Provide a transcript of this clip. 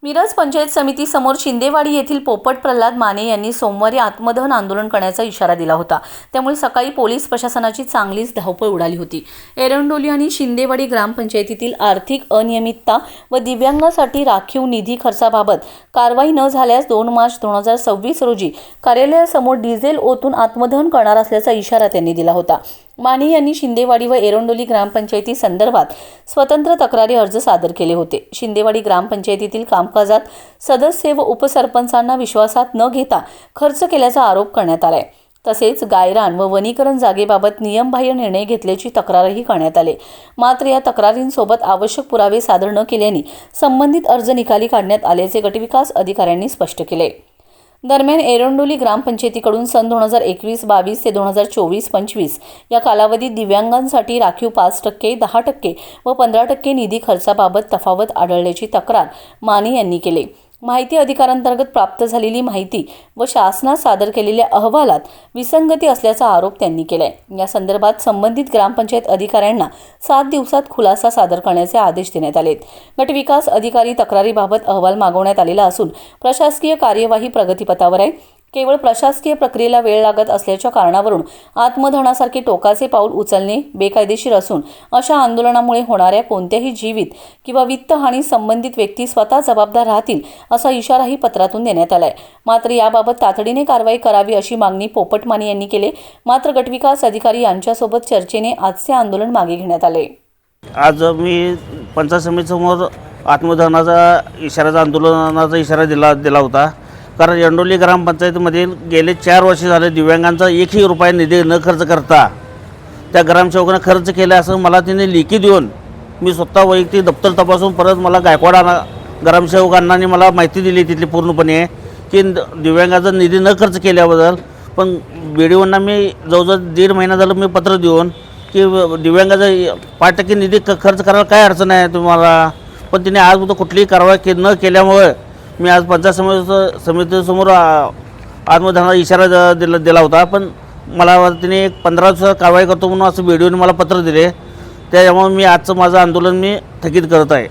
मिरज पंचायत समिती समोर शिंदेवाडी येथील पोपट प्रल्हाद माने यांनी सोमवारी आत्मदहन आंदोलन करण्याचा इशारा दिला होता। त्यामुळे सकाळी पोलीस प्रशासनाची चांगलीच धावपळ उडाली होती। एरंडोली आणि शिंदेवाडी ग्रामपंचायतीतील आर्थिक अनियमितता व दिव्यांगांसाठी राखीव निधी खर्चाबाबत कारवाई न झाल्यास 2 मार्च 2026 रोजी कार्यालयासमोर डिझेल ओतून आत्मदहन करणार असल्याचा इशारा त्यांनी दिला होता। माने यांनी शिंदेवाडी व एरंडोली ग्रामपंचायती संदर्भात स्वतंत्र तक्रारी अर्ज सादर केले होते। शिंदेवाडी ग्रामपंचायतीतील कामकाजात सदस्य व उपसरपंचांना विश्वासात न घेता खर्च केल्याचा आरोप करण्यात आलाय। तसेच गायरान व वनीकरण जागेबाबत नियमबाह्य निर्णय घेतल्याची तक्रारही करण्यात आली। मात्र या तक्रारींसोबत आवश्यक पुरावे सादर न केल्याने संबंधित अर्ज निकाली काढण्यात आल्याचे गटविकास अधिकाऱ्यांनी स्पष्ट केले। दरम्यान एरंडोली ग्रामपंचायतीकडून सन 2021-22 ते 2024-25 या कालावधीत दिव्यांगांसाठी राखीव 5%, 10% व 15% निधी खर्चाबाबत तफावत आढळल्याची तक्रार माने यांनी केली। माहिती अधिकारांतर्गत प्राप्त झालेली माहिती व शासनात सादर केलेल्या अहवालात विसंगती असल्याचा आरोप त्यांनी केलाय। या संदर्भात संबंधित ग्रामपंचायत अधिकाऱ्यांना 7 दिवसात खुलासा सादर करण्याचे आदेश देण्यात आलेत। गटविकास अधिकारी तक्रारीबाबत अहवाल मागवण्यात आलेला असून प्रशासकीय कार्यवाही प्रगतीपथावर आहे। केवळ प्रशासकीय प्रक्रियेला वेळ लागत असल्याच्या कारणावरून आत्मदहनासारखे टोकाचे पाऊल उचलणे बेकायदेशीर असून अशा आंदोलनामुळे होणाऱ्या कोणत्याही जीवित किंवा वित्त हानी संबंधित व्यक्ती स्वतः जबाबदार राहतील असा इशाराही पत्रातून देण्यात आलाय। मात्र याबाबत तातडीने कारवाई करावी अशी मागणी पोपट माने यांनी केली। मात्र गटविकास अधिकारी यांच्यासोबत चर्चेने आजचे आंदोलन मागे घेण्यात आले। आज मी पंचायत समितीसमोर आत्मदहनाचा इशाराचा आंदोलनाचा इशारा दिला होता। कारण एरंडोली ग्रामपंचायतीमध्ये गेले 4 वर्ष झाले दिव्यांगांचा 1ही रुपया निधी न खर्च करता त्या ग्रामसेवकांना खर्च केला असं मला तिने लेखी देऊन मी स्वतः वैयक्तिक दप्तर तपासून परत मला गायकवाड ग्रामसेवकांना मला माहिती दिली तिथली पूर्णपणे की दिव्यांगाचा निधी न खर्च केल्याबद्दल। पण BDOंना मी जवळजवळ 1.5 महिना झालं मी पत्र देऊन की दिव्यांगाचा 5% निधी खर्च करायला काय अडचण आहे तुम्हाला, पण तिने आज कुठलीही कारवाई न केल्यामुळे मी आज पंचायत समितीसमोर आत्मदहनाचा इशारा दिला होता। पण मला तिने 15 दिवसात कारवाई करतो म्हणून असं BDOने मला पत्र दिले। त्यामुळे मी आजचं माझं आंदोलन मी स्थगित करत आहे।